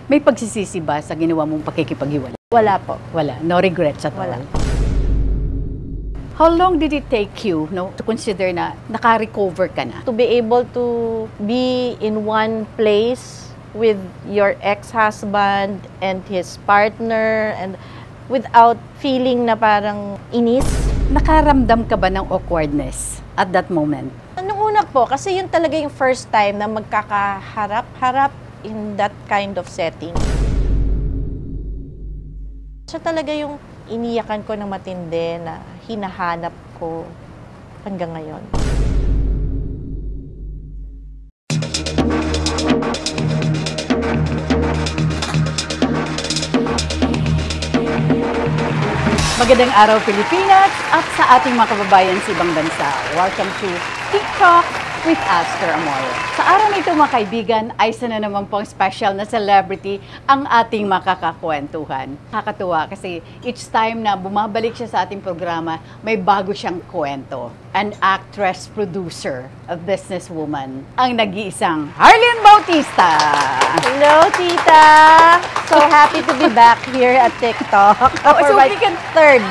May pagsisisi ba sa ginawa mong pakikipaghiwalay? Wala po. Wala. No regrets at Wala. all? How long did it take you to consider na naka-recover ka na? To be able to be in one place with your ex-husband and his partner and without feeling na parang inis. Nakaramdam ka ba ng awkwardness at that moment? Nung una po, kasi yun talaga yung first time na magkakaharap-harap in that kind of setting. Siya talaga yung iniyakan ko ng matindi na hinahanap ko hanggang ngayon. Magandang araw, Pilipinas, at sa ating mga kababayan sa ibang bansa. Welcome to TikTok with Aster Amore. Sa araw na ito, mga kaibigan, ay isa na naman pong special na celebrity ang ating makakakwentuhan. Nakakatuwa kasi each time na bumabalik siya sa ating programa, may bago siyang kwento. An actress, producer, a businesswoman, ang nag-iisang Harleen Bautista! Hello, Tita! So happy to be back here at TikTok for my third.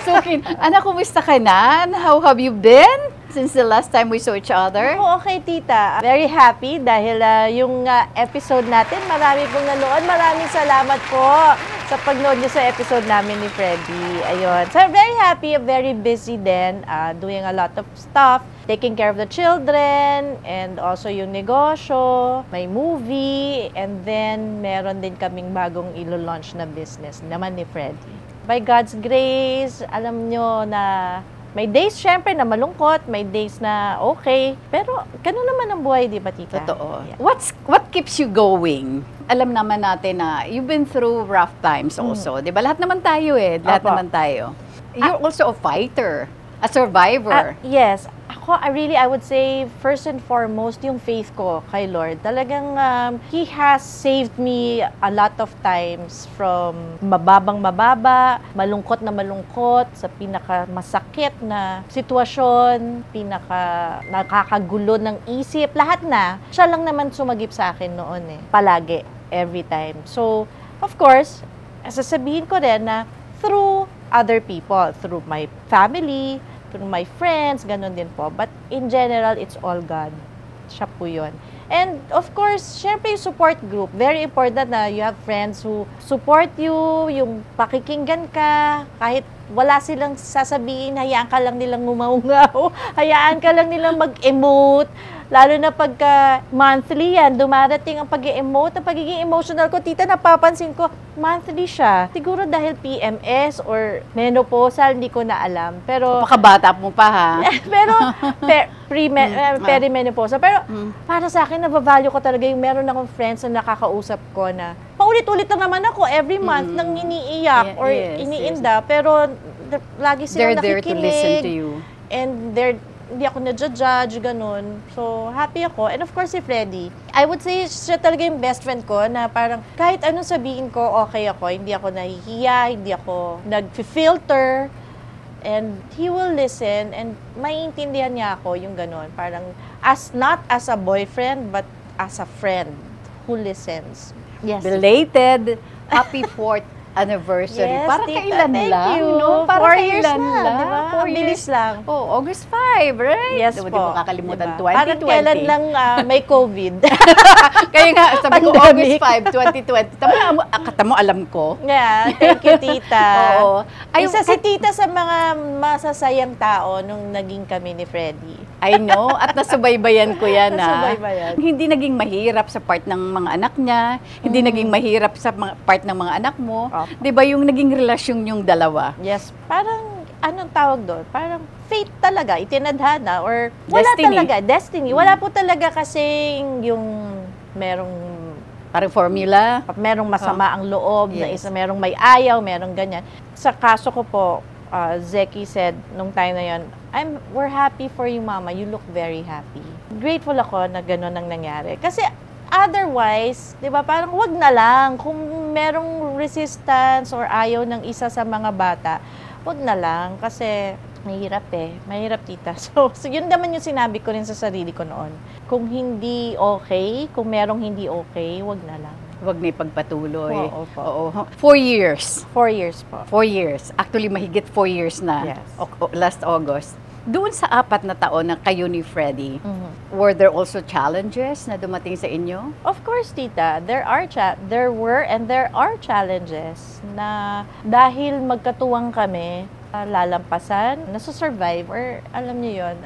Sukin, anak, kumusta ka na? How have you been since the last time we saw each other? Oo, okay, Tita. Very happy dahil yung episode natin, marami pong nanood. Maraming salamat po sa pagnood niyo sa episode namin ni Freddie. Ayun. So, I'm very happy, very busy din, doing a lot of stuff, taking care of the children, and also yung negosyo, may movie, and then meron din kaming bagong ilo-launch na business naman ni Freddie. By God's grace, alam nyo na may days, syempre, na malungkot. May days na okay. Pero, ganun naman ang buhay, di ba, Tita? Totoo. Yeah. What keeps you going? Alam naman natin na you've been through rough times also. Di ba? Lahat naman tayo eh. Lahat Opo. naman tayo. You're also a fighter. A survivor. Yes. Ako, I would say, first and foremost, yung faith ko kay Lord. Talagang, He has saved me a lot of times from mababa, malungkot na malungkot, sa pinakamasakit na sitwasyon, nakakagulo ng isip, lahat na. Siya lang naman sumagip sa akin noon eh. Palagi, every time. So, of course, sasabihin ko rin na through other people, through my family, through my friends, ganun din po. But in general, it's all God. Siya po yun. And of course, syempre yung support group. Very important na you have friends who support you, yung pakikinggan ka, kahit wala silang sasabihin, hayaan ka lang nilang ngumaungaw, hayaan ka lang nilang mag-emote. Lalo na pagka monthly yan, dumarating ang pag-emote, ang pagiging emotional ko. Tita, napapansin ko, monthly siya. Siguro dahil PMS or menopausal, hindi ko na alam. Pero Pakabata mo pa ha. pero perimenopausal. Pero para sa akin, nabavalue ko talaga yung meron akong friends na nakakausap ko na paulit-ulit na naman ako every month nang iniiyak or iniinda. Pero lagi silang They're there to listen to you. And hindi ako na-judge, ganun. So, happy ako. And of course, si Freddie. I would say, siya talaga yung best friend ko na parang kahit anong sabihin ko, okay ako. Hindi ako nahihiya, hindi ako nag-filter. And he will listen and maiintindihan niya ako yung ganun. Parang, not as a boyfriend, but as a friend who listens. Yes. Belated, happy 4th anniversary. Yes, Para Tita, kailan thank lang, you. no? Para 4 years kailan na, lang? di ba? 4 Ang bilis years lang. Oh, August 5, right? Yes Di po. mo kakalimutan, Diba? Parang 2020. kailan lang may COVID. Kaya nga, sabi ko, Pandemic. August 5, 2020. Tama mo, alam ko. Yeah, thank you, Tita. Oo. Isa si Tita sa mga masasayang tao nung naging kami ni Freddie. I know. At nasubaybayan ko yan, Nasubaybayan. Hindi naging mahirap sa part ng mga anak niya. Hindi naging mahirap sa part ng mga anak mo. Opo. Di ba yung naging relasyon yung dalawa? Yes, parang, anong tawag doon? Parang fate talaga, itinadhana, or wala Destiny. talaga, destiny. Wala po talaga kasing yung merong Parang formula. merong masama ang loob, na Yes. isa merong may ayaw, merong ganyan. Sa kaso ko po, Zeki said nung time na yon, we're happy for you, Mama. You look very happy. Grateful ako na gano'n ang nangyari. Kasi otherwise, di ba, parang wag na lang. Kung merong resistance or ayaw ng isa sa mga bata, wag na lang. Kasi mahirap eh. Mahirap, Tita. So yun naman yung sinabi ko rin sa sarili ko noon. Kung hindi okay, kung merong hindi okay, wag na lang. Huwag na ipagpatuloy. Oo po. Oo. 4 years. 4 years po. 4 years. Actually, mahigit 4 years na. Yes. Last August. Doon sa 4 na taon na kayo ni Freddie, Mhm. were there also challenges na dumating sa inyo? Of course, tita, there were and there are challenges na dahil magkatuwang kami, lalampasan, nasusurvive, or alam niyo yun.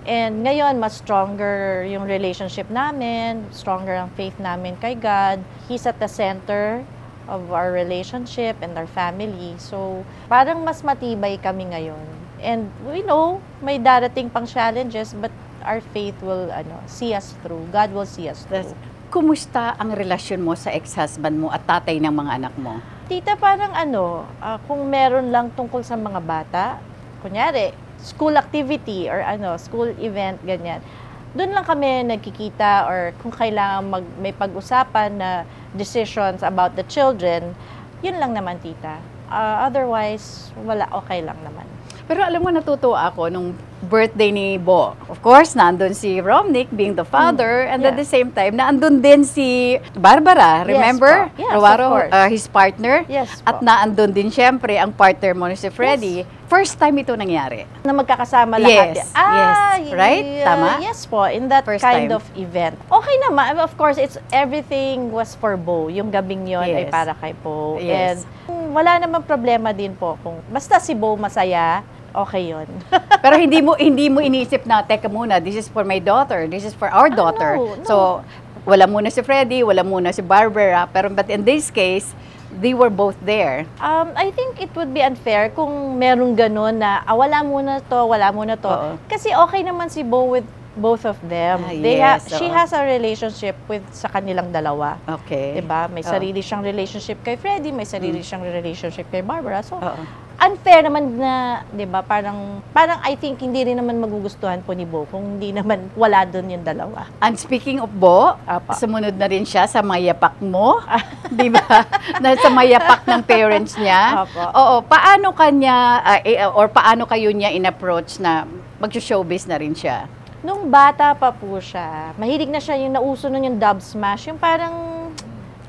And ngayon, mas stronger yung relationship namin, stronger ang faith namin kay God. He's at the center of our relationship and our family. So, parang mas matibay kami ngayon. And we know, may darating pang challenges, but our faith will see us through. God will see us through. Kumusta ang relasyon mo sa ex-husband mo at tatay ng mga anak mo? Tita, parang kung meron lang tungkol sa mga bata, kunyari, school activity or school event, ganyan. Doon lang kami nagkikita, or kung kailangan may pag-usapan na decisions about the children, yun lang naman, tita. Otherwise, wala, okay lang naman. Pero alam mo, natutuwa ako nung birthday ni Bo. Of course, nandun si Romnick being the father, and at the same time, naandun din si Barbara, remember? Yes, of Rawaro, course. his partner. Yes At po. naandun din siyempre ang partner mo ni si Freddie. First time ito nangyari. Na magkakasama lahat. Yes, right? Tama? Yes po, in that First kind time. of event. Okay naman. Of course, everything was for Bo. Yung gabing yon ay Yes. para kay Bo. Yes. And wala namang problema din po kung basta si Bo masaya, okay yon. Pero hindi mo iniisip na, teka muna, this is for my daughter, this is for our daughter. no. So, wala muna si Freddie, wala muna si Barbara, but in this case, they were both there. I think it would be unfair kung merong ganun na wala muna to. Oo. Kasi okay naman si Bo with both of them. Yes, She oo. has a relationship sa kanilang dalawa. Okay. Diba? May Oo. sarili siyang relationship kay Freddie, may sarili siyang relationship kay Barbara. So, Oo. unfair naman na, 'di ba? Parang I think hindi rin naman magugustuhan po ni Bo kung hindi naman wala doon yung dalawa. And speaking of Bo, Apa. sumunod na rin siya sa mayapak mo, di ba? Na sa mayapak ng parents niya. Apa. Oo, paano kanya, or paano kayo niya in-approach na mag-showbiz na rin siya? Nung bata pa po siya, mahilig na siya yung nauso nun yung dub smash, yung parang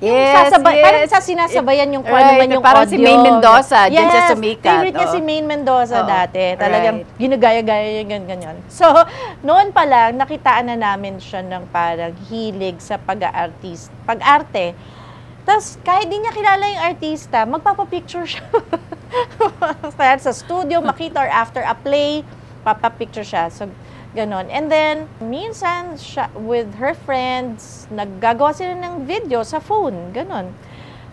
parang sinasabayan yung kung ano man yung parang audio. si Maine Mendoza, dyan siya sumikat. Favorite niya Oo. si Maine Mendoza Oo. dati. Talagang Right. ginagaya-gaya yung ganyan. So, noon pa lang, nakitaan na namin siya ng parang hilig sa pag-arte. Tapos, kahit di niya kilala yung artista, magpapapicture siya. Kaya sa studio, makita, or after a play, papapicture siya. So, ganon. And then, minsan, siya, with her friends, naggagawa sila ng video sa phone. Ganon.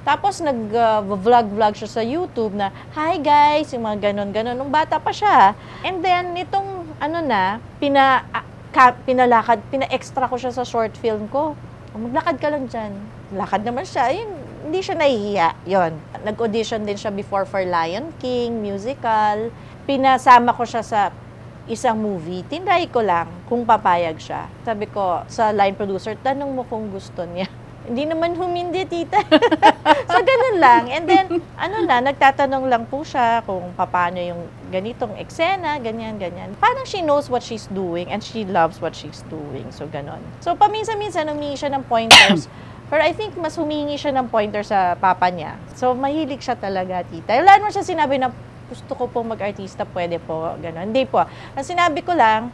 Tapos, nag-vlog siya sa YouTube na, hi guys, yung mga ganon-ganon. Nung bata pa siya. And then, nitong, pina-extra ko siya sa short film ko. Maglakad ka lang dyan. Lakad naman siya. Ayun, hindi siya nahihiya. Yun. Nag-audition din siya before for Lion King, musical. Pinasama ko siya sa isang movie. Tinry ko lang kung papayag siya. Sabi ko sa line producer, tanong mo kung gusto niya. Hindi naman humindi, tita. So, ganun lang. And then, nagtatanong lang po siya kung paano yung ganitong eksena, ganyan. Parang she knows what she's doing and she loves what she's doing. So, ganun. So, paminsan-minsan, humingi siya ng pointers. Pero I think mas humingi siya ng pointer sa papa niya. So, mahilig siya talaga, tita. Wala naman siya sinabi na, gusto ko pong mag-artista, pwede po, gano'n. Hindi po. Ang sinabi ko lang,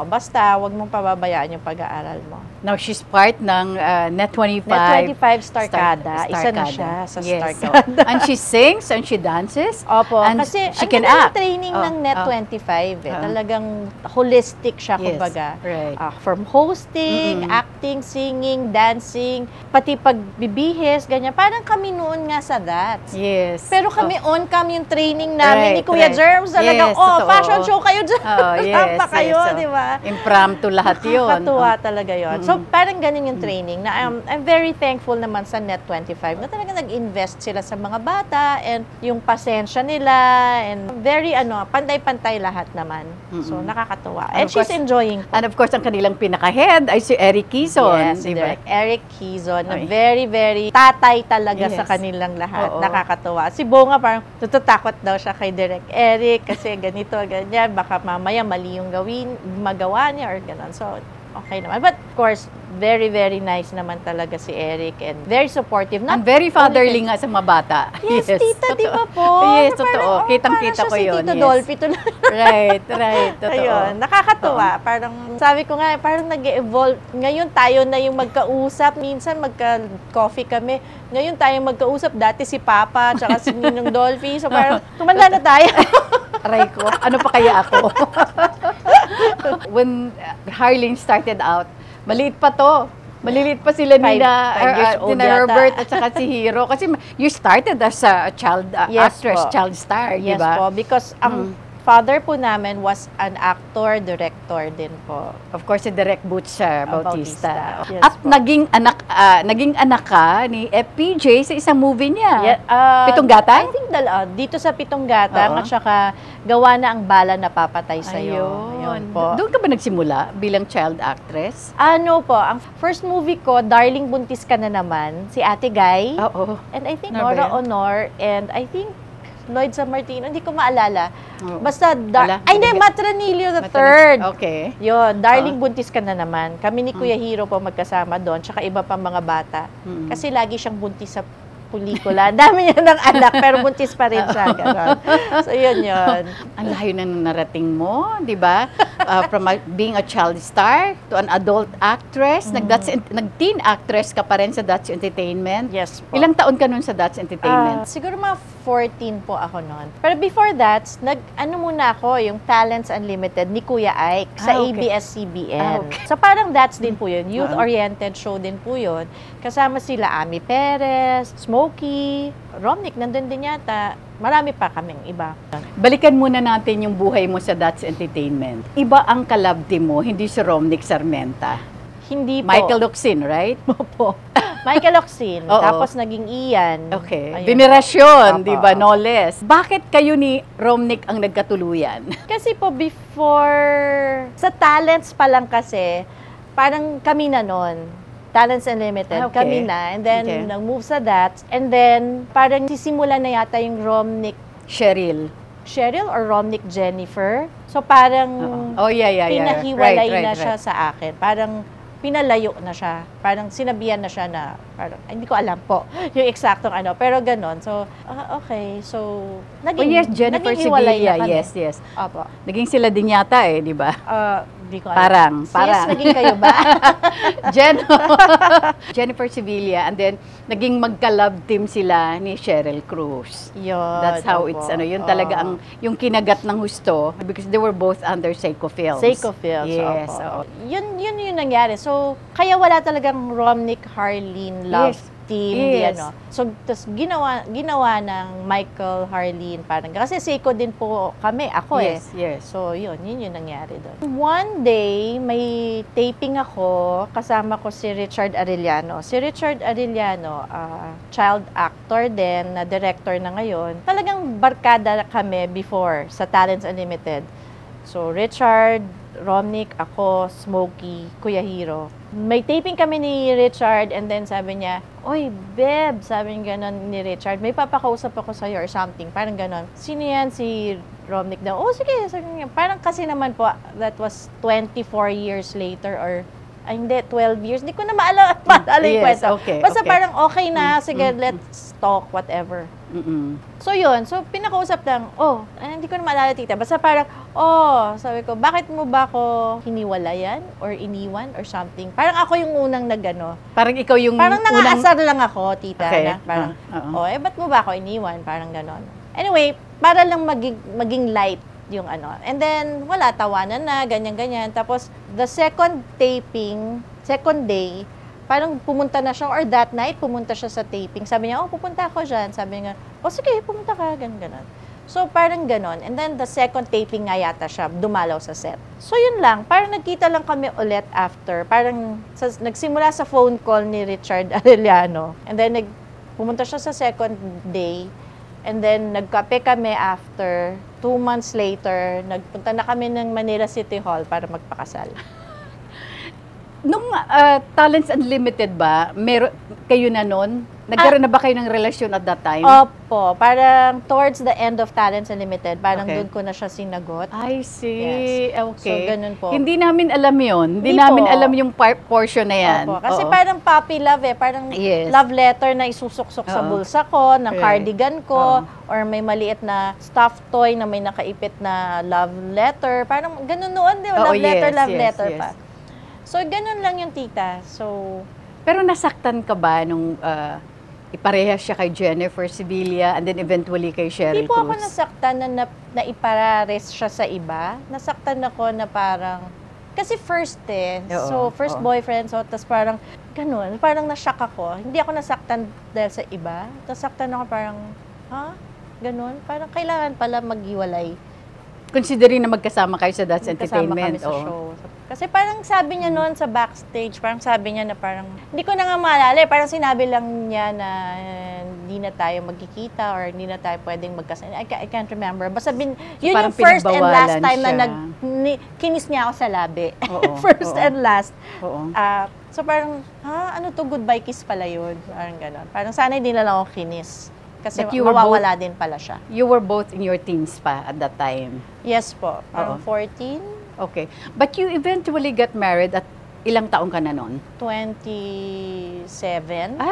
basta, wag mong pababayaan yung pag-aaral mo. Now, she's part ng Net25. Net25 Starcada. Isa na siya sa Starcada. And she sings and she dances. Opo. And kasi she can ang act. training ng Net25 Talagang holistic siya, Yes, kumbaga. right. From hosting, acting, singing, dancing, pati pagbibihis, ganyan. Parang kami noon nga sa that. Yes. Pero kami on-cam yung training namin ni Right, Kuya right. Germs. Talagang, Yes, totoo. fashion show kayo dyan. Yes, Pa kayo, yes. di ba? Impromptu lahat yun. Nakakatuwa talaga yun. So, parang ganun yung training na I'm very thankful naman sa Net25 na talaga nag-invest sila sa mga bata and yung pasensya nila and very, pantay-pantay lahat naman. So, nakakatuwa. And of she's course- enjoying po. And of course, ang kanilang pinaka-head ay si Eric Quezon. Yes, di ba? Direk Eric Quezon, na Ay. very, very tatay talaga sa Yes. kanilang lahat. Oo. Nakakatuwa. Si Bo nga parang natatakot daw siya kay Direk Eric kasi ganito, ganyan. Baka mamaya mali yung magawa niya or gano'n. So, okay naman. But of course, very, very nice naman talaga si Eric and very supportive. And very fatherly nga sa mga bata. Yes, tita, di ba po? Yes, Parang, totoo. Kitang-kita ko yun. Parang siya si Tito Yes. Dolphy. Right, totoo. Ayun, nakakatuwa. Parang, sabi ko nga, parang nag-evolve. Ngayon tayo na yung magkausap. Minsan magka-coffee kami. Ngayon tayo magkausap. Dati si Papa, tsaka si Ninong Dolphy. So parang, tumanda na tayo. Aray ko, ano pa kaya ako? When Harleen started out, maliit pa to. Maliliit pa sila Five years old nina yata. Herbert at saka si Hero. Kasi you started as a child Yes actress, po. child star, di Yes ba? po, because ang father po namin was an actor, director din po. Of course, si Direk Butch Bautista. Bautista. Yes At po. naging anak ka ni FPJ sa isang movie niya. Yeah, Pitong Gatang? I think dito sa Pitong Gatang Oo. at saka gawa na ang bala na papatay sa'yo. Ayun. Po. Doon ka ba nagsimula bilang child actress? Ano po, ang first movie ko, Darling Buntis Ka Na Naman, si Ate Guy. Oo. And I think Nora Nora Honor and I think Lloyd San Martino, hindi ko maalala. Oo. Basta, Wala? ay hindi, Matranillo the third. Okay. Yun, Darling Buntis Ka Na Naman. Kami ni Kuya Hero po magkasama doon, tsaka iba pang mga bata. Mm. Kasi lagi siyang buntis sa pelikula. Dami niya ng anak, pero buntis pa rin siya. Ganon. So, yun. Ang layo na ng narating mo, di ba? From being a child star to an adult actress, nag-teen actress ka pa rin sa Dutch Entertainment. Yes po. Ilang taon ka nun sa Dutch Entertainment? Siguro mga 14 po ako noon. Pero before that, muna ako, yung Talents Unlimited ni Kuya Ike sa Okay. ABS-CBN. Okay. So parang that's din po yun. Youth-oriented show din po yun. Kasama sila Ami Perez, Smokey, Romnick, nandun din yata. Marami pa kaming iba. Balikan muna natin yung buhay mo sa Dutch Entertainment. Iba ang kalab team mo, hindi si Romnick Sarmenta. Hindi po. Michael Locsin, right? po. Michael Oxin, Oo. tapos naging Ian. Okay. Ayun. Venerasyon, Opo. di ba? No less. Bakit kayo ni Romnick ang nagkatuluyan? Kasi po before, sa talents pa lang kasi, parang kami na nun. Talents Unlimited, Okay. kami na. And then, Okay. nag-move sa that. And then, parang sisimula na yata yung Romnick Cheryl. or Romnick Jennifer. So, parang Oh, yeah. pinahiwalay Right. na siya sa akin. Parang pinalayo na siya. Parang sinabihan na siya na, parang, hindi ko alam po yung eksaktong ano. Pero ganon. So, okay. So, Oh, yes, Jennifer naging hiwalay Sevilla. na kami. Yes. Opo. Naging sila din yata di ba? Hindi ko alam. Parang. Yes, naging kayo ba? Jennifer Sevilla, and then naging magka-love team sila ni Cheryl Cruz. Yun. That's how opo. it's yun talaga ang yung kinagat ng husto because they were both under Seiko Films. Seiko Films. Yes. opo. oo. Yun yung nangyari. So, kaya wala talagang Romnick, Harleen, love Yes. team, Yes. So, tas ginawa ng Michael, Harleen, parang, kasi Seiko din po kami, ako Yes. So, yun yung nangyari doon. One day, may taping ako, kasama ko si Richard Arellano. Si Richard Arellano, child actor din, na director na ngayon. Talagang barkada kami before sa Talents Unlimited. So, Richard, Romnick, ako, Smokey, Kuya Hero. May taping kami ni Richard and then sabi niya, "Oy, Beb," sabi niya ganon ni Richard, "may papakausap ako sa'yo or something." Parang ganon. Sino yan? Si Romnick daw. "Oh, sige." Sabi niya. Parang kasi naman po, that was 24 years later or hindi, 12 years. Hindi ko na maalala yung Yes, kwento. okay, Basta okay. parang okay na, sige, let's talk, whatever. So yun, so pinakausap lang, hindi ko na maalala tita. Basta parang, sabi ko, bakit mo ba ako hiniwalayan or iniwan or something? Parang ako yung unang nagano. Parang ikaw yung Parang unang... nangaasar lang ako, tita. Okay. Na, parang, Oo. ba't mo ba ako iniwan? Parang ganon. Anyway, para lang maging light yung ano. And then, wala, tawanan na, ganyan-ganyan. Tapos, the second day, parang pumunta na siya, or that night, pumunta siya sa taping. Sabi niya, pupunta ako dyan. Sabi niya, sige, pumunta ka, ganon. So, parang ganon. And then, the second taping nga yata siya, dumalaw sa set. So, yun lang. Parang nagkita lang kami ulit after. Parang, nagsimula sa phone call ni Richard Arellano. And then, pumunta siya sa second day. And then, nagkape kami after. 2 months later, nagpunta na kami ng Manila City Hall para magpakasal. Nung Talents Unlimited ba, meron kayo na nun? Nagkaroon na ba kayo ng relasyon at that time? Opo, parang towards the end of Talents Unlimited, parang Okay. doon ko na siya sinagot. I see. Yes. Okay. So, ganun po. Hindi namin alam yon. Hindi Hindi namin po. alam yung portion na yan. Opo, kasi Oo. parang puppy love parang Yes. love letter na isusuksok sa Oo. bulsa ko, ng Correct. cardigan ko, or may maliit na stuffed toy na may nakaipit na love letter. Parang ganun noon, di ba? Oo, Love letter, yes, love yes, letter yes. pa. So, ganun lang yung tita. So, Pero nasaktan ka ba nung iparehas siya kay Jennifer Sibilia and then eventually kay Cheryl hindi po ako Cruz? nasaktan na iparares siya sa iba. Nasaktan ako na parang, kasi first Oo, So, first oo. boyfriend. So, tas parang, ganun. Parang na-shock ako. Hindi ako nasaktan dahil sa iba. Nasaktan ako parang, ha? Ganun. Parang kailangan pala maghiwalay. Considering na magkasama kayo sa That's Kasama Entertainment. kami sa oo. show. Kasi parang sabi niya noon sa backstage, parang sabi niya na parang, hindi ko na nga maalala, parang sinabi lang niya na hindi na tayo magkikita or hindi na tayo pwedeng magkasama. I can't remember. Basta yun parang yung first and last pinagbawalan time na siya. kinis niya ako sa labi. Oo, First oo. and last. Oo. So parang, ano to, goodbye kiss pala yun. Parang gano'n. Parang sana hindi na lang ako kinis. Kasi But you were mawawala din pala siya. You were both in your teens pa at that time. Yes po. Parang Oo. 14. Okay. But you eventually got married at ilang taong ka na noon? 27.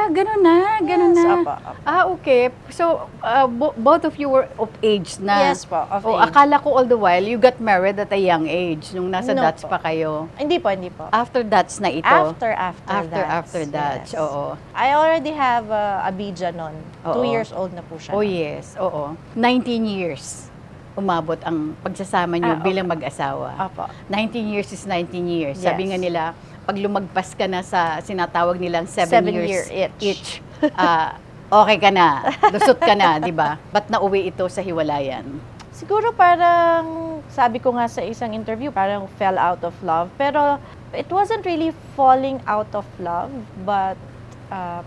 Ganun na. Ganun Yes, na. opo, opo. Okay. So, both of you were of age na. Yes po, of age. Akala ko all the while, you got married at a young age, nung nasa No Dutch po. pa kayo. Hindi po, hindi po. After Dutch na ito. After Dutch, yes. oo. I already have a Bija nun. Oo. 2 years old na po siya. Oh nun. yes, oo. 19 years umabot ang pagsasama niyo Okay. bilang mag-asawa. Opo. 19 years is 19 years. Yes. Sabi nga nila, pag lumagpas ka na sa sinatawag nilang 7 years 7 year itch. okay ka na, lusot ka na, di ba? Ba't nauwi ito sa hiwalayan? Siguro parang, sabi ko nga sa isang interview, parang fell out of love. Pero it wasn't really falling out of love, but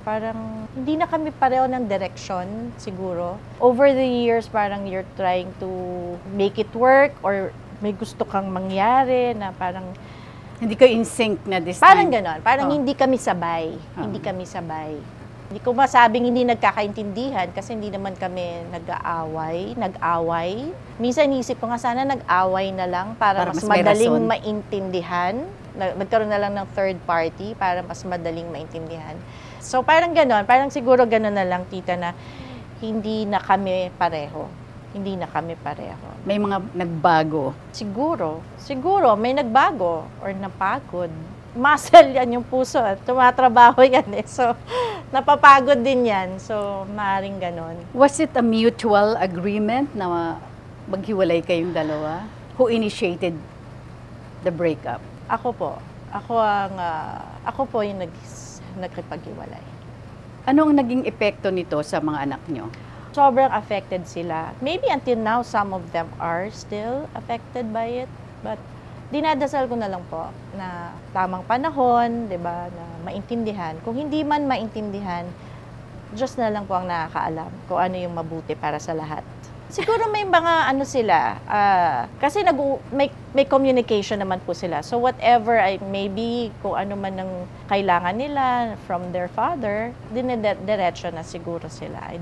parang hindi na kami pareho ng direction siguro. Over the years, parang you're trying to make it work or may gusto kang mangyari na parang Hindi kayo in sync na this parang time? ganon. Parang Oh. hindi kami sabay. Hindi kami sabay. Hindi ko masabing hindi nagkakaintindihan kasi hindi naman kami nag-away. Minsan inisip ko nga sana nag-away na lang para Para mas mas may madaling rason. maintindihan. Nagkaroon na lang ng third party para mas madaling maintindihan. So parang ganon. Parang siguro ganon na lang, tita, na hindi na kami pareho. Hindi na kami pareho. May mga nagbago. Siguro may nagbago or napagod. Muscle yan yung puso at tumatrabaho yan eh. So, napapagod din yan. So, maaaring ganon. Was it a mutual agreement na maghiwalay kayong dalawa? Who initiated the breakup? Ako po. Ako po yung nagkipaghiwalay. Ano ang naging epekto nito sa mga anak nyo? Sobrang affected sila. Maybe until now, some of them are still affected by it. But, dinadasal ko na lang po na tamang panahon, 'di ba, na maintindihan. Kung hindi man maintindihan, Diyos na lang po ang nakakaalam kung ano yung mabuti para sa lahat. Siguro may mga ano sila, kasi may communication naman po sila. So whatever maybe kung ano man ang kailangan nila from their father, diretso na siguro sila.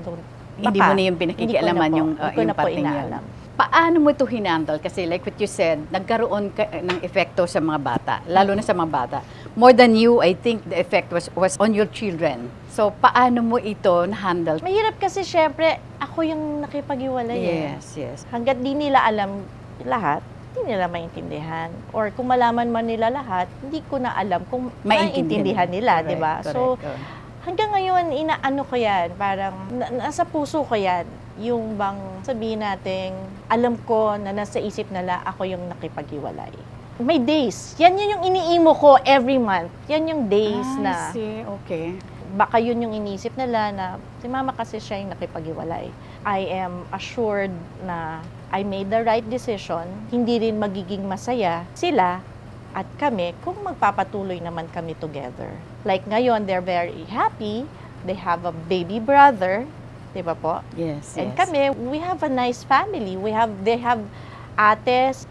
Hindi mo na yung pinakikialaman yung hindi ko na po parte niya. inaalam. Paano mo ito hinandle? Kasi like what you said, nagkaroon ng epekto sa mga bata, lalo na sa mga bata. More than you, I think the effect was on your children. So, paano mo ito na-handle? Mahirap kasi syempre, ako yung nakipag-iwalay. Yes. Hanggat di nila alam lahat, hindi nila maintindihan. Or kung malaman man nila lahat, hindi ko na alam kung maintindihan nila, di ba? So, hanggang ngayon, inaano ko yan, parang nasa puso ko yan, yung bang sabihin natin, alam ko na nasa isip nila, ako yung nakipag-iwalay. May days. Yan yung iniimo ko every month. Yan yung days na, see. Okay. baka yun yung inisip nila na, si mama kasi siya yung nakipag-iwalay. I am assured na I made the right decision. Hindi rin magiging masaya sila at kami kung magpapatuloy naman kami together. Like ngayon, they're very happy. They have a baby brother. Di ba po? Yes. And kami, we have a nice family. They have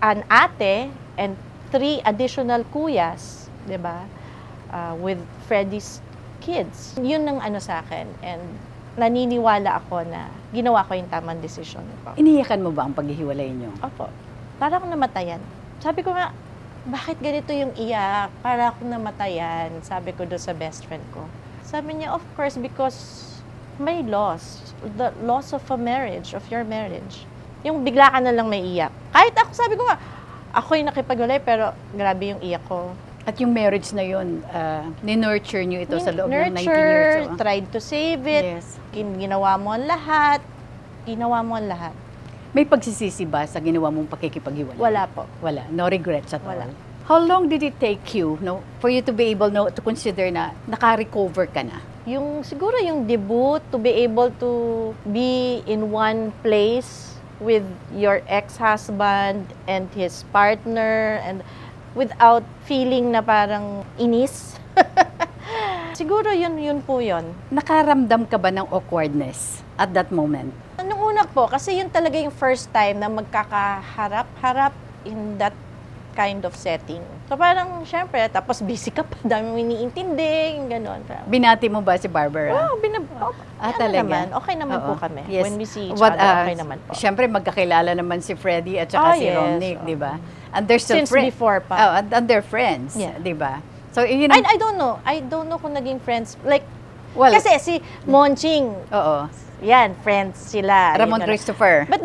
an ate, and 3 additional kuyas. Di ba? with Freddie's kids. Yun ang ano sa akin. And naniniwala ako na ginawa ko yung tamang desisyon ko. Iniyakan mo ba ang paghihiwalay niyo? Opo. Para akong namatayan. Sabi ko nga, bakit ganito yung iyak? Para akong namatayan. Sabi ko doon sa best friend ko. Sabi niya, of course, because may loss. The loss of a marriage, of your marriage. Yung bigla ka na lang may iyak. Kahit ako, sabi ko nga, ako yung nakipagulay, pero grabe yung iyak ko. At yung marriage na yun, ni-nurture niyo ito sa loob ng 19 years? Nurture, tried to save it. Yes. Ginawa mo ang lahat. Ginawa mo ang lahat. May pagsisisi ba sa ginawa mong pakikipaghiwalay? Wala po. Wala. No regrets at Wala. all? How long did it take you for you to be able to consider na naka-recover ka na? Siguro yung debut, to be able to be in one place with your ex-husband and his partner and without feeling na parang inis. Siguro yun po yun. Nakaramdam ka ba ng awkwardness at that moment? Nung una po, kasi yun talaga yung first time na magkakaharap-harap in that kind of setting. So parang, syempre, tapos busy ka pa, dami mo iniintindi, gano'n. Binati mo ba si Barbara? Talaga? Naman, okay naman po kami. Yes. When we see each other, okay naman po. Syempre, magkakilala naman si Freddie at saka si Romnick, di ba? And they're still Since before pa. Oh, and they're friends, Yeah. di ba? So, yun I don't know. I don't know kung naging friends. Like, well, kasi si Monching, oo. yan, friends sila. Ramon Christopher. But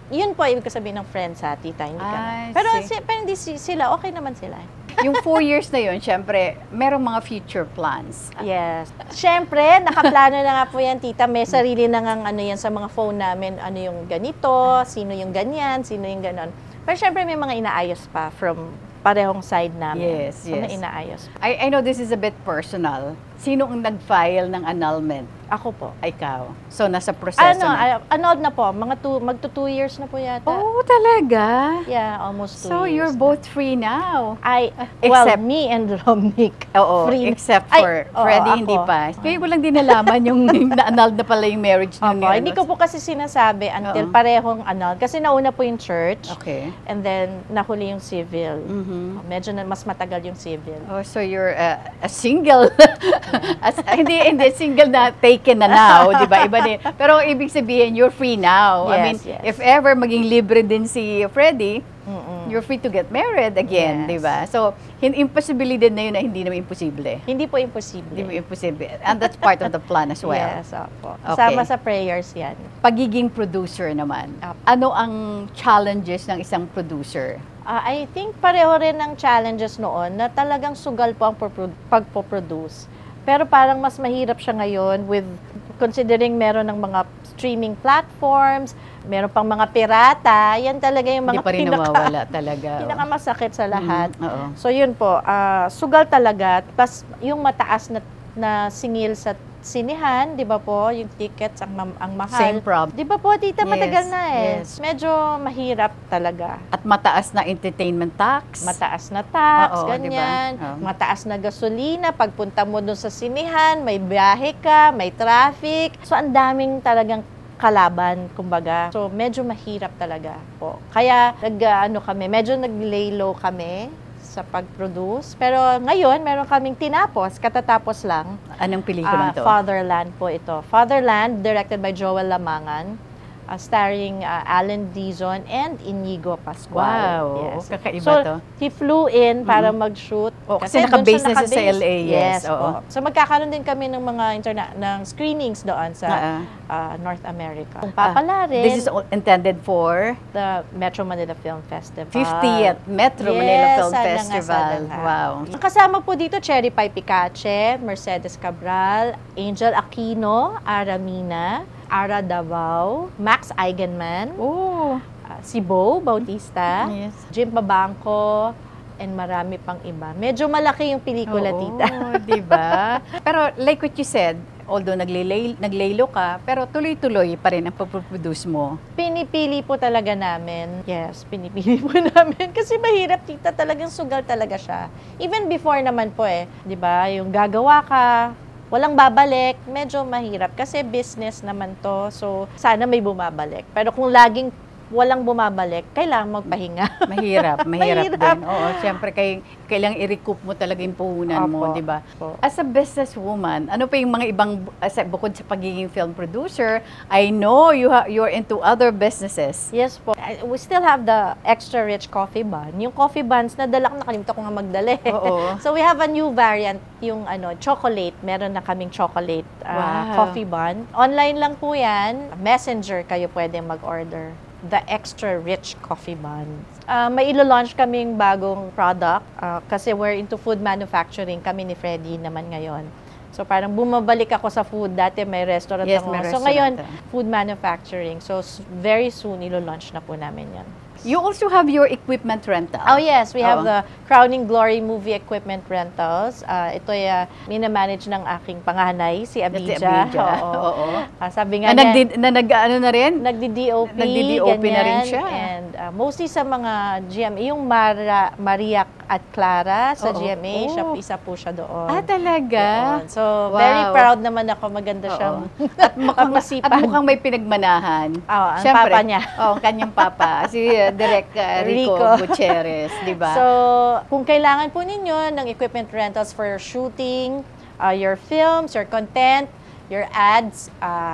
yun po, ibig sabihin ng friends ha, tita, hindi ka na. Pero hindi sila, okay naman sila. Yung 4 years na yun, syempre, merong mga future plans. Yes. Syempre, nakaplano na nga po yan, tita. May sarili na nga ano yan sa mga phone namin. Ano yung ganito, sino yung ganyan, sino yung ganon. Pero syempre, may mga inaayos pa from parehong side namin. Yes, yes. Mga inaayos. I know this is a bit personal. Sino ang nag-file ng annulment? Ako po. Ikaw. So, nasa proseso na. Annulled na po. Magto 2 years na po yata. Oh, talaga? Yeah, almost 2 years. So, you're both free now? Well, me and Romnick. Oo, free. except for Freddie, hindi pa. Kaya ko lang din nalaman yung na-annulled na pala yung marriage nyo. Hindi ko po kasi sinasabi until parehong annulled. Kasi nauna po yung church. Okay. And then, nahuli yung civil. Mm-hmm. Medyo mas matagal yung civil. Oh, so you're a single. hindi single na taken na now, di ba? Iba din. Pero ibig sabihin, you're free now. Yes, I mean, yes. if ever maging libre din si Freddie, you're free to get married again, Yes. di ba? So, impossibility na yun na hindi naman imposible. Hindi po imposible. Hindi mo imposible. And that's part of the plan as well. Yes, opo. Okay. Kasama sa prayers yan. Pagiging producer naman, Apo. ano ang challenges ng isang producer? I think pareho rin ng challenges noon na talagang sugal po ang pagpo-produce. Pero parang mas mahirap siya ngayon with considering meron ng mga streaming platforms, meron pang mga pirata, yan talaga yung mga Hindi pa rin nawawala talaga. pinakamasakit sa lahat. Oo. So yun po, sugal talaga. Pas yung mataas na singil sa sinihan, di ba po, yung tickets ang mahal. Same problem. Di ba po, tita, Yes, matagal na eh. yes. Medyo mahirap talaga. At mataas na entertainment tax. Mataas na tax, Oo, ganyan. diba? Oo. Mataas na gasolina. Pagpunta mo dun sa sinihan, may biyahe ka, may traffic. So, ang daming talagang kalaban, kumbaga. So, medyo mahirap talaga po. Kaya, medyo nag-lay low kami sa pag-produce. Pero ngayon, meron kaming tinapos, katatapos lang. Anong pelikulang to? Fatherland po ito. Fatherland, directed by Joel Lamangan, starring Alan Dizon and Inigo Pascual. Wow, Yes. kakaiba So, to. he flew in para mag-shoot. Kasi doon naka-base siya na siya sa LA, yes, oo. po. So, magkakaroon din kami ng mga ng screenings doon sa North America. Kung papala rin, This is intended for the Metro Manila Film Festival. 50th Metro Manila Film sana nga, Festival. sana nga. Wow. Kasama po dito, Cherry Pie Picache, Mercedes Cabral, Angel Aquino, Ara Mina, Ara Davao, Max Eigenman, Oh. si Bo Bautista, Yes. Jim Babangco, and marami pang iba. Medyo malaki yung pelikula, tita. Oo, di ba? Pero like what you said, although naglaylo ka, pero tuloy-tuloy pa rin ang pag-produce mo. Pinipili po talaga namin. Yes, pinipili po namin. Kasi mahirap, tita. Talagang sugal talaga siya. Even before naman po di ba? Yung gagawa ka, walang babalik, medyo mahirap. Kasi business naman to. So, sana may bumabalik. Pero kung laging walang bumabalik, kailangan magpahinga. Mahirap Mahirap. din. Oo, siyempre kailangang i-recoup mo talaga yung puhunan mo, Opo. di ba? Opo. As a businesswoman, ano pa yung mga ibang, bukod sa pagiging film producer, I know you're into other businesses. Yes po. We still have the extra rich coffee bun. Yung coffee buns, nakalimutan ko nga magdala. Oo. So we have a new variant, yung chocolate. Meron na kaming chocolate Wow. coffee bun. Online lang po yan. Messenger kayo pwede mag-order. The extra rich coffee bun. May ilo-launch kaming bagong product kasi we're into food manufacturing. Kami ni Freddy naman ngayon. So parang bumabalik ako sa food. Dati may restaurant Yes, ako. may So restaurant. ngayon, food manufacturing. So very soon, ilo-launch na po namin yan. You also have your equipment rental. Oh yes, we have Oo. the Crowning Glory Movie Equipment Rentals. Ito ay minamanage ng aking panganay, si Abija. Oo. Sabi nga niya, Ano na rin? nagdi-DOP, Nagdi-DOP na rin ganyan. siya. And mostly sa mga GMA, yung Maria at Clara sa Oo. GMA, siya, Oh. isa po siya doon. Talaga? Doon. So, Wow. very proud naman ako. Maganda siyang At mukhang, masipag. at mukhang may pinagmanahan. Ang papa niya. Oh, kanyang papa. Si Direk Rico Rico. Gutierrez, di ba? So, kung kailangan po ninyo ng equipment rentals for your shooting, your films, your content, your ads,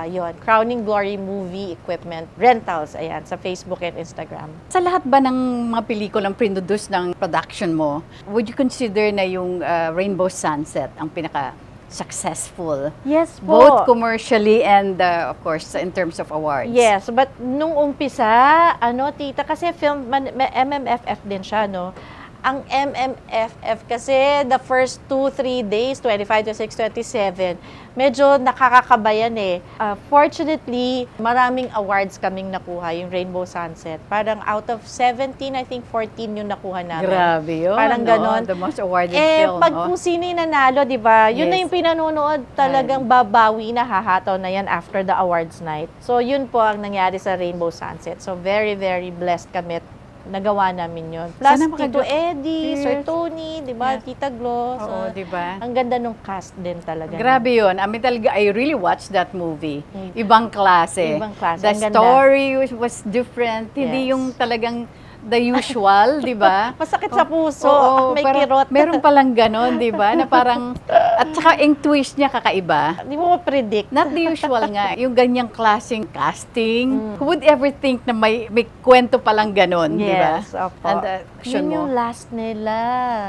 yon, Crowning Glory Movie Equipment Rentals, ayan, sa Facebook and Instagram. Sa lahat ba ng mga pelikulang produce ng production mo, would you consider na yung Rainbow Sunset ang pinaka-successful? Yes po. Both commercially and, of course, in terms of awards. Yes, but nung umpisa, tita, kasi MMFF din siya, no? Ang MMFF kasi the first 2-3 days, 25, 26, 27, medyo nakakakabayan eh. Fortunately, maraming awards kaming nakuha, yung Rainbow Sunset. Parang out of 17, I think 14 yung nakuha namin. Grabe yun. Parang ganon. The most awarded film. Pag kung sino yung nanalo, di ba? Yun na Yes. yung pinanonood, talagang babawi na, hahataw na yan after the awards night. So, yun po ang nangyari sa Rainbow Sunset. So, very, very blessed kami. Nagawa namin yun. Plus, Sana Tito Eddie, Yes. Sir Tony, di ba? Yeah. Tita Glo. So, Oo, di ba? ang ganda nung cast din talaga. Grabe yun. I mean, talaga, I really watched that movie. Ibang klase. Ibang klase. The Ang ganda. story was different. Hindi Yes. yung talagang the usual, di ba? Masakit sa puso. Oo, May parang kirot. Meron palang ganon, di ba? Na parang, at saka yung twist niya kakaiba. Di mo ma-predict. Not the usual nga, yung ganyang klaseng casting. Mm. Who would ever think na may kwento palang ganon, di ba? Yes, opo. And the action Yun yung mo. last nila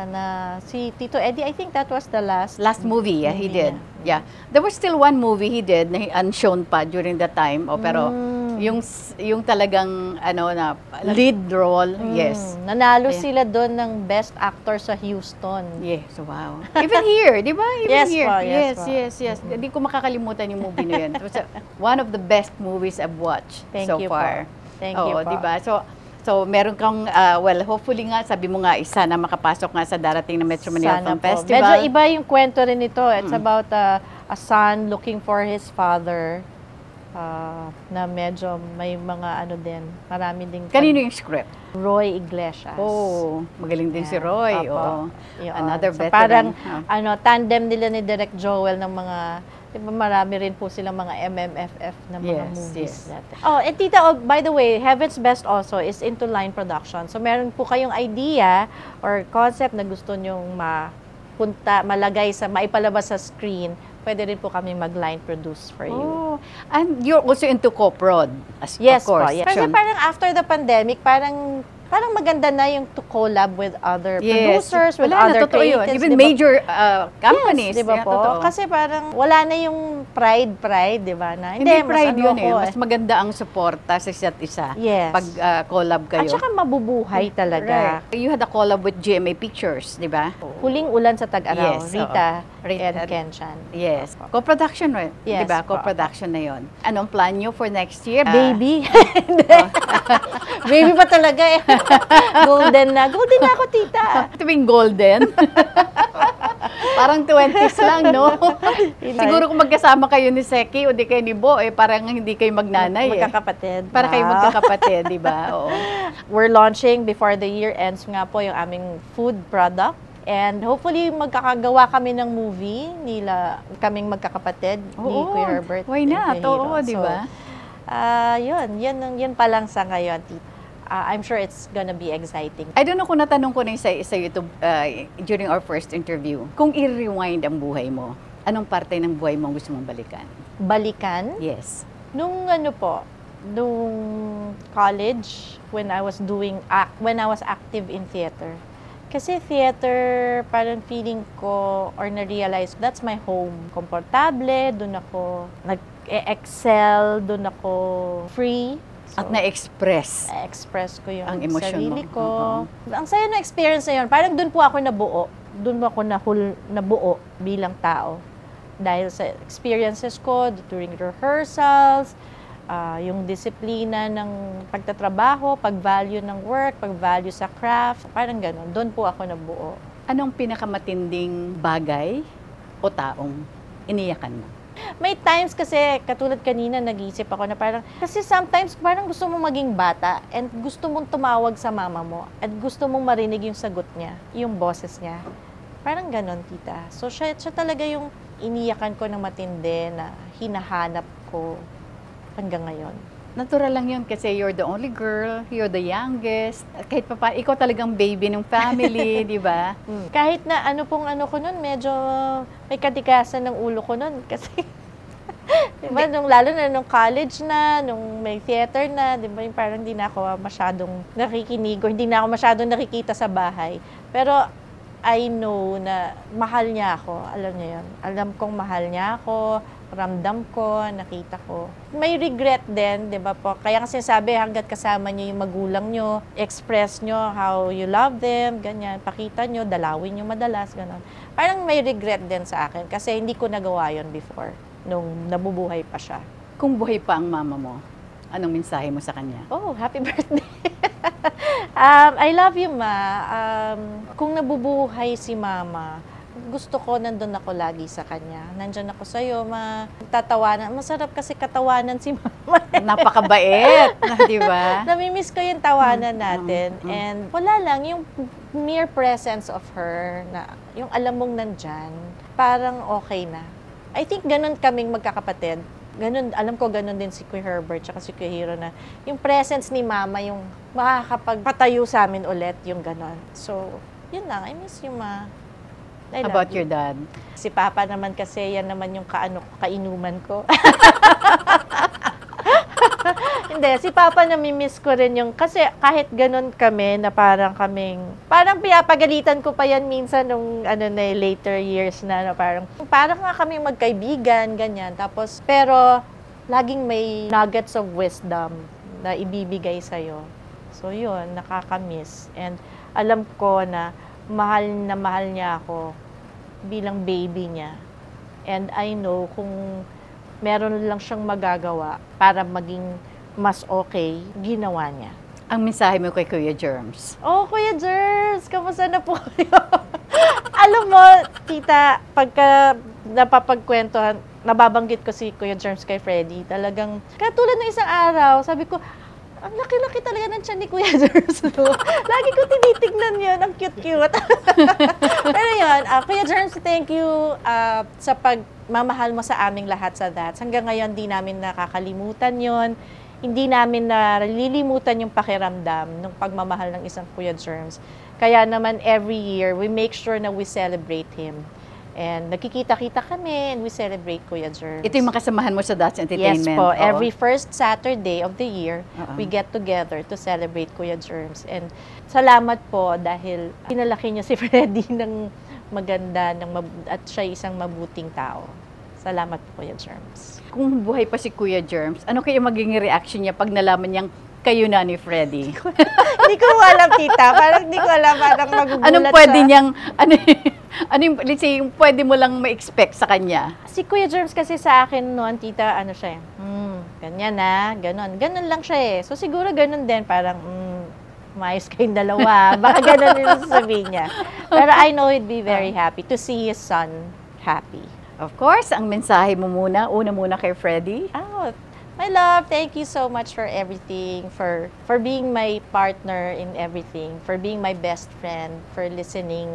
na si Tito Eddie. I think that was the last. Last movie, yeah, he Movie did. niya. Yeah. There was still one movie he did na unshown pa during that time. Pero yung talagang na lead role, yes. Nanalo Yeah. sila doon ng Best Actor sa Houston. Yes, wow. Even here, di ba? Even Yes here. po, yes Yes, po. yes. Hindi ko makakalimutan yung movie na yun. It was one of the best movies I've watched Thank so you po. far. Thank you po. di ba? So meron kang, hopefully nga, sabi mo nga, isa na makapasok nga sa darating na Metro Manila Sana Film po. Festival. Medyo iba yung kwento rin ito. It's about a son looking for his father na medyo may mga din, marami ding Kanino yung script? Roy Iglesias. Oh, magaling din si Yan, Roy. opo. Oo. Yun. Another So, veteran. parang tandem nila ni Direk Joel ng mga, di ba marami rin po silang mga MMFF na mga Yes, movies yes. natin. Oh, and tita, by the way, Heaven's Best also is into line production. So meron po kayong idea or concept na gusto nyong malagay maipalabas sa screen, pwede rin po kami mag-line produce for you. Oh, and you're also into co-prod, Yes of course. po. Yes. Kasi parang after the pandemic, parang maganda na yung to collab with other producers, with Wala na, other totoo yun. creatives. Even di ba? major companies. Yes, di ba Yeah, po? totoo. Kasi parang wala na yung pride, di ba? Na, Hindi mas pride yun ako, Mas maganda ang suporta sa isa't isa. Yes. Pag collab kayo. At saka mabubuhay talaga. Right. You had a collab with GMA Pictures, di ba? Huling ulan sa Tag-Araw, Yes, Rita, Rita and Kenchan. Yes. Co-production, right? Yes, Di ba? po. Co-production na yon. Anong plan nyo for next year? Baby. Baby pa talaga eh. Golden na. Golden na ako, tita. Tuwing golden. Parang 20s lang, no? Siguro kung magkasama kayo ni Seki o di kayo ni Bo, parang hindi kayo magnanay. Magkakapatid. Para kayo Wow. magkakapatid, di ba? Oo. We're launching before the year ends nga po yung aming food product. And hopefully magkakagawa kami ng movie kaming magkakapatid ni Oo, Kuya Herbert. why and not? Kuya Hiro. Oo, di ba? Yun pa lang sa ngayon, tita. I'm sure it's gonna be exciting. I don't know kung natanong ko na yung sa YouTube during our first interview. Kung i-rewind ang buhay mo, anong parte ng buhay mo ang gusto mong balikan? Balikan? Yes. Nung college, when I was active in theater. Kasi theater, parang feeling ko or na-realize, that's my home. Komportable, dun ako nag-excel, dun ako free. So, at na-express. Na-express ko yung ang emosyon sarili mo. ko. Ang saya ng experience na yun. Parang dun po ako nabuo. Dun ako nabuo bilang tao. Dahil sa experiences ko during rehearsals, yung disiplina ng pagtatrabaho, pag-value ng work, pag-value sa craft, parang gano'n. Doon po ako nabuo. Anong pinakamatinding bagay o taong iniyakan mo? May times kasi, katulad kanina, nag-iisip ako na parang, kasi sometimes parang gusto mong maging bata and gusto mong tumawag sa mama mo at gusto mong marinig yung sagot niya, yung boses niya. Parang gano'n, tita. So, siya talaga yung iniyakan ko ng matindi na hinahanap ko hanggang ngayon. Natural lang yun kasi you're the only girl, you're the youngest. Kahit pa ikaw talagang baby ng family, di ba? Kahit na ano ko nun, medyo may katikasan ng ulo ko nun. Kasi, di ba, lalo na nung college na, nung may theater na, di ba, yung parang hindi na ako masyadong nakikinig o hindi na ako masyadong nakikita sa bahay. Pero, I know na mahal niya ako. Alam niya yun. Alam kong mahal niya ako. Ramdam ko, nakita ko. May regret din, di ba po? Kaya kasi sabi, hanggat kasama niyo yung magulang niyo, express niyo how you love them, ganyan. Pakita niyo, dalawin niyo madalas, gano'n. Parang may regret din sa akin kasi hindi ko nagawa yon before, nung nabubuhay pa siya. Kung buhay pa ang mama mo, anong mensahe mo sa kanya? Oh, happy birthday! I love you, ma. Kung nabubuhay si mama, gusto ko nandun ako lagi sa kanya. Nandyan ako sa'yo, tatawanan. Masarap kasi katawanan si mama. Napakabait, di ba? Namimiss ko yung tawanan natin. And wala lang, yung mere presence of her, na yung alam mong nandyan, parang okay na. I think ganun kaming magkakapatid. Ganun, alam ko ganun din si Kuya Herbert at si Kuya Hero na yung presence ni mama, yung makakapagpatayo sa amin ulit, yung ganun. So, yun lang. I miss you, ma. How about your dad? Si Papa naman kasi, yan naman yung kainuman ko. Hindi, si Papa namimiss ko rin yung, kasi kahit ganun kami, na parang pinapagalitan ko pa yan minsan nung later years na parang nga kami magkaibigan, ganyan. Tapos, pero, laging may nuggets of wisdom na ibibigay sa'yo. So, yun, nakakamiss. And alam ko na mahal niya ako bilang baby niya. And I know kung meron lang siyang magagawa para maging mas okay, ginawa niya. Ang mensahe mo kay Kuya Germs? Oh, Kuya Germs, kamusta na po kayo? Alam mo, tita, pagka napapagkwentuhan, nababanggit ko si Kuya Germs kay Freddy, talagang, katulad ng isang araw, sabi ko, ang laki-laki talaga ng tiyan ni Kuya Germs. No? Lagi ko tinitignan yun. Ang cute-cute. Pero yun, Kuya Germs, thank you sa pagmamahal mo sa aming lahat sa that. Hanggang ngayon, di namin nakakalimutan yun. Hindi namin nalilimutan yung pakiramdam ng pagmamahal ng isang Kuya Germs. Kaya naman, every year, we make sure na we celebrate him. And nagkikita-kita kami and we celebrate Kuya Germs. Ito yung makasamahan mo sa That's Entertainment? Yes po. Oo. Every first Saturday of the year, we get together to celebrate Kuya Germs. And salamat po dahil pinalaki niya si Freddy ng maganda at siya isang mabuting tao. Salamat po, Kuya Germs. Kung buhay pa si Kuya Germs, ano kaya magiging reaction niya pag nalaman niyang kayo na ni Freddy? Hindi ko alam, tita. Parang hindi ko alam. Parang magugulat anong pwede niyang, let's say, yung pwede mo lang ma-expect sa kanya? Si Kuya Germs kasi sa akin noon, tita, siya ganyan na, ganon. Ganon lang siya eh. So siguro ganon din, parang, maayos kayong dalawa. Baka ganon din sasabihin niya. Pero I know he'd be very happy to see his son happy. Of course, ang mensahe mo una muna kay Freddy. Oh, my love, thank you so much for everything, for being my partner in everything, for being my best friend, for listening,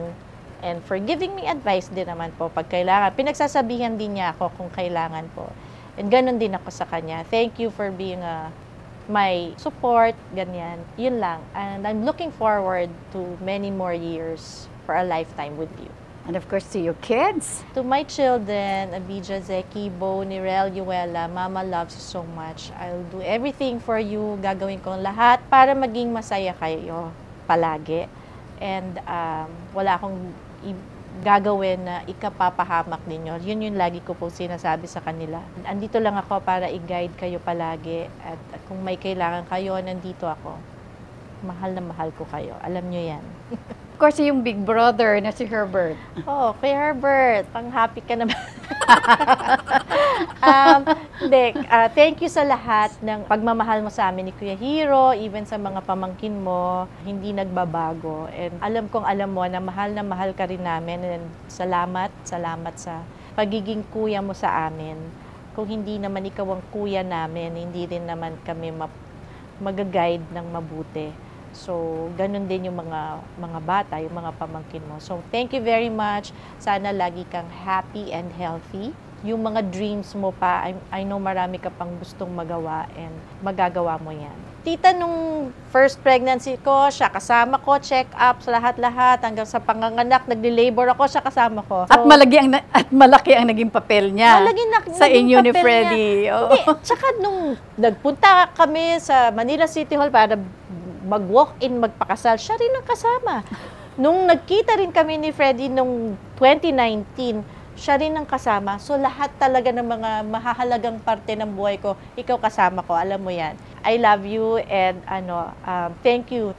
and for giving me advice din naman po pag kailangan. Pinagsasabihan din niya ako kung kailangan po. And ganun din ako sa kanya. Thank you for being my support, ganyan. Yun lang. And I'm looking forward to many more years for a lifetime with you. And of course, to your kids. To my children, Abija, Zeki, Bo, Nirel, Yuela, Mama loves you so much. I'll do everything for you. Gagawin ko ang lahat para maging masaya kayo palagi. And wala akong gagawin na ikapapahamak ninyo. Yun yung lagi ko po sinasabi sa kanila. Andito lang ako para i-guide kayo palagi. At kung may kailangan kayo, nandito ako. Mahal na mahal ko kayo. Alam nyo yan. Of course, yung big brother na si Herbert. Oh, kay Herbert, pang-happy ka naman. Thank you sa lahat ng pagmamahal mo sa amin ni Kuya Hero, even sa mga pamangkin mo, hindi nagbabago. And alam kong alam mo na mahal ka rin namin. And salamat sa pagiging kuya mo sa amin. Kung hindi naman ikaw ang kuya namin, hindi rin naman kami mag-guide ng mabuti. So, ganun din yung mga bata, yung mga pamangkin mo. So, thank you very much. Sana lagi kang happy and healthy. Yung mga dreams mo pa, I know marami ka pang gustong magawa and magagawa mo yan. Tita, nung first pregnancy ko, siya kasama ko, check up sa lahat-lahat, hanggang sa panganganak, nagli-labor ako, siya kasama ko. So, at malaki ang naging papel niya sa inyo ni Freddy. Oh. Hindi, tsaka nung nagpunta kami sa Manila City Hall para mag-walk-in, magpakasal, siya rin ang kasama. Nung nagkita rin kami ni Freddy nung 2019, siya rin ang kasama. So, lahat talaga ng mga mahahalagang parte ng buhay ko, ikaw kasama ko, alam mo yan. I love you and thank you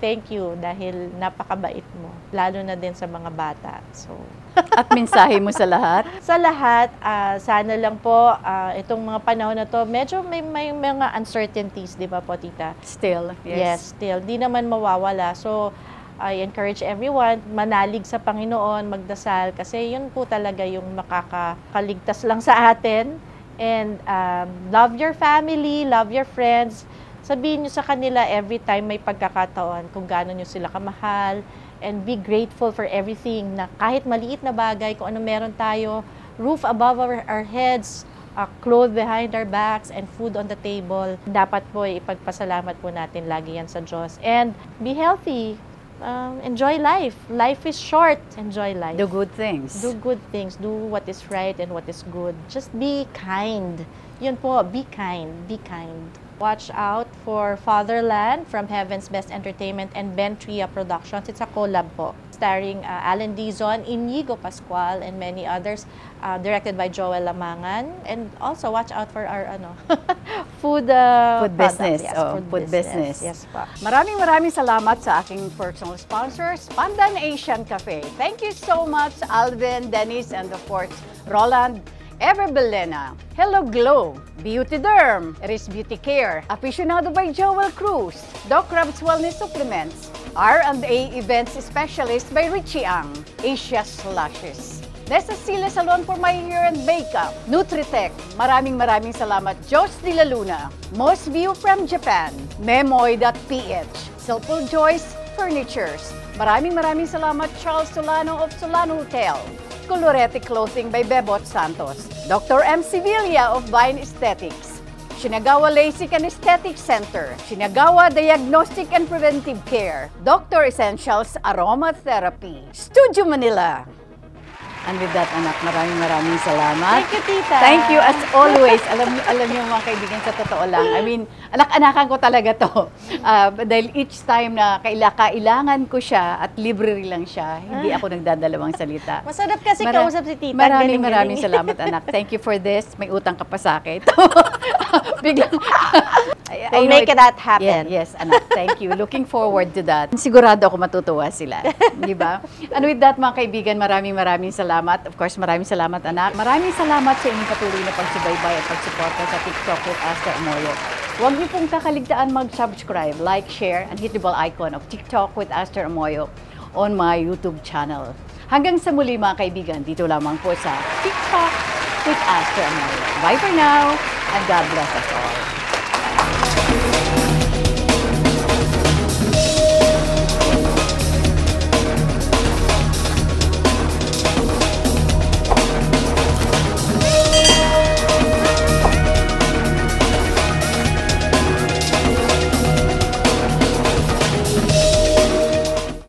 dahil napakabait mo, lalo na din sa mga bata. So, at mensahe mo sa lahat? Sa lahat, sana lang po, itong mga panahon na to, medyo may mga uncertainties, di ba po, Tita? Still, yes. Yes, still. Di naman mawawala. So, I encourage everyone, manalig sa Panginoon, magdasal, kasi yun po talaga yung makakaligtas lang sa atin. And love your family, love your friends. Sabihin nyo sa kanila every time may pagkakataon kung gaano nyo sila kamahal. And be grateful for everything, na kahit maliit na bagay, kung ano meron tayo, roof above our heads, clothes behind our backs, and food on the table. Dapat po ipagpasalamat po natin lagi yan sa Diyos. And be healthy. Enjoy life. Life is short. Enjoy life. Do good things. Do good things. Do what is right and what is good. Just be kind. Yun po, be kind. Be kind. Watch out for Fatherland from Heaven's Best Entertainment and Ben Tria Productions. It's a collab po. Starring Alan Dizon, Inigo Pascual, and many others. Directed by Joel Lamangan. And also, watch out for our food business. Yes, food business. Yes pa. Maraming salamat sa aking personal sponsors, Pandan Asian Cafe. Thank you so much, Alvin, Dennis, and of course, Roland. Ever Belena, Hello Glow, Beauty Derm, Eris Beauty Care, Aficionado by Joel Cruz, Doc Rob's Wellness Supplements, R&A Events Specialist by Richie Ang, Asia Slashes, Nessa Sila Salon for My Hair and Makeup, Nutritech, maraming salamat, Jos de la Luna, Most View from Japan, Memoy.ph, Silpul Joyce Furnitures, maraming salamat, Charles Solano of Solano Hotel, Colorete Clothing by Bebot Santos, Dr. M. Sevilla of Vine Aesthetics, Shinagawa LASIK and Aesthetic Center, Shinagawa Diagnostic and Preventive Care, Dr. Essentials Aromatherapy, Studio Manila. And with that, anak, maraming salamat. Thank you, Tita. Thank you as always. Alam niyo mga kaibigan, sa totoo lang. I mean, anak-anakan ko talaga to. Dahil each time na kailangan ko siya at libre lang siya, hindi ako nagdadalawang salita. Masarap kasi kausap si Tita. Maraming salamat, anak. Thank you for this. May utang ka pa sa akin. Biglang. We'll make that happen. Yes, anak. Thank you. Looking forward to that. Sigurado ako matutuwa sila. Di ba? And with that, mga kaibigan, maraming salamat. Of course, maraming salamat, anak. Maraming salamat sa inyong patuloy na pagsubaybay at pagsuporta sa TikTok with Aster Amoyo. Huwag niyo pong kakaligtaan mag-subscribe, like, share, and hit the bell icon of TikTok with Aster Amoyo on my YouTube channel. Hanggang sa muli, mga kaibigan, dito lamang po sa TikTok with Aster Amoyo. Bye for now, and God bless us all.